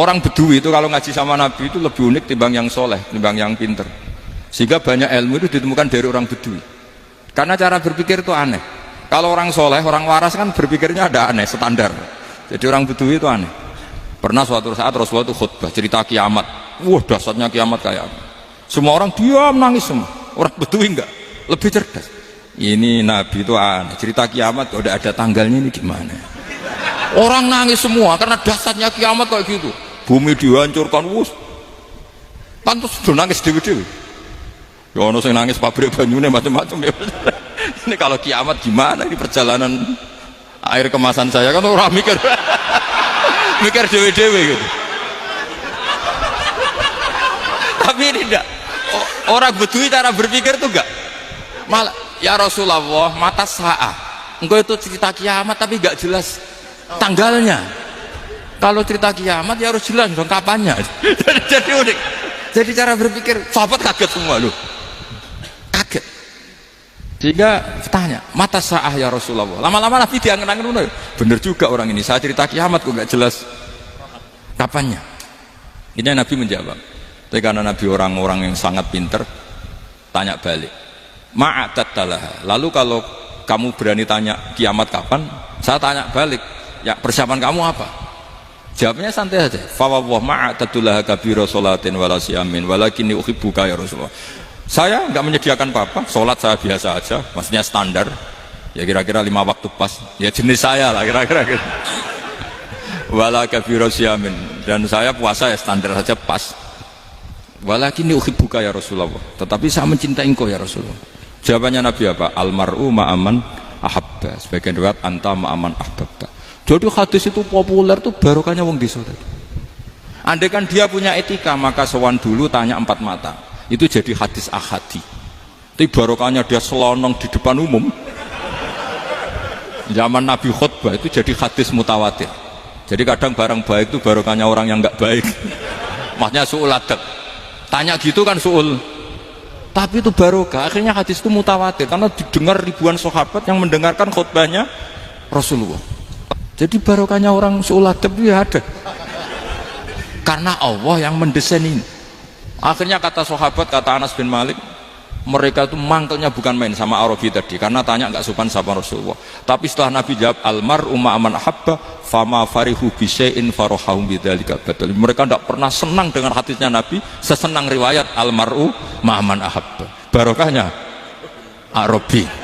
Orang Bedui itu kalau ngaji sama Nabi itu lebih unik timbang yang soleh, timbang yang pinter. Sehingga banyak ilmu itu ditemukan dari orang Bedui. Karena cara berpikir itu aneh. Kalau orang soleh, orang waras kan berpikirnya ada aneh, standar. Jadi orang Bedui itu aneh. Pernah suatu saat Rasulullah itu khutbah cerita kiamat. Wah, dahsyatnya kiamat kayak apa? Semua orang diam nangis semua. Orang Bedui enggak, lebih cerdas. Ini Nabi itu aneh. Cerita kiamat udah ada tanggalnya ini gimana? Orang nangis semua karena dahsyatnya kiamat kayak gitu. Bumi dihancurkan, wus. Pantas sudah nangis dewi-dewi. Ya ono sing nangis pabrik banyune macam-macam ya. Ini kalau kiamat gimana ini perjalanan air kemasan saya kan orang mikir mikir dewe-dewe gitu. Tapi ini enggak, orang Bedui cara berpikir tuh enggak malah ya Rasulullah mata saat engkau itu cerita kiamat tapi enggak jelas tanggalnya. Kalau cerita kiamat ya harus jelas dong kapannya. Jadi unik, jadi cara berpikir sahabat kaget semua loh, kaget. Sehingga tanya mata sa'ah ya Rasulullah. Lama-lama Nabi diangen-angen, bener juga orang ini, saya cerita kiamat kok gak jelas kapannya. Ini Nabi menjawab. Tapi karena Nabi orang-orang yang sangat pinter, tanya balik, ma'atattalaha. Lalu kalau kamu berani tanya kiamat kapan, saya tanya balik, ya persiapan kamu apa? Jawabnya santai saja. Fa wallah ma'atattalaha kabira sholatin wala siyamin walakinni uhibbuka ya Rasulullah. Saya nggak menyediakan apa-apa, sholat saya biasa aja, maksudnya standar, ya kira-kira 5 waktu pas, ya jenis saya lah kira-kira. Wala kabira siyamin, dan saya puasa ya standar saja pas. Walakinni uhibbuka ya Rasulullah, tetapi saya mencintai engkau ya Rasulullah. Jawabannya Nabi apa? Almar'u ma'aman ahabba, sebagian riwayat anta ma'aman ahbabta. Jadi hadis itu populer tuh barokahnya wong desa tadi. Andai kan dia punya etika, maka sowan dulu tanya 4 mata. Itu jadi hadis ahadi. Tapi barokahnya dia selonong di depan umum. Zaman Nabi khutbah itu jadi hadis mutawatir. Jadi kadang barang baik itu barokahnya orang yang enggak baik. Maksudnya su'ul adab. Tanya gitu kan su'ul. Tapi itu barokah. Akhirnya hadis itu mutawatir karena didengar ribuan sahabat yang mendengarkan khutbahnya Rasulullah. Jadi barokahnya orang su'ul adab itu ya ada. Karena Allah yang mendesain ini. Akhirnya kata sahabat, kata Anas bin Malik, mereka itu mangkelnya bukan main sama Arabi tadi, karena tanya nggak sopan sama Rasulullah. Tapi setelah Nabi jawab almar'u ma'aman ahabba fama farihu bisyai'in farahahum bidzalika badal. Mereka tidak pernah senang dengan hadisnya Nabi sesenang riwayat almar'u ma'aman ahabba. Barokahnya Arabi.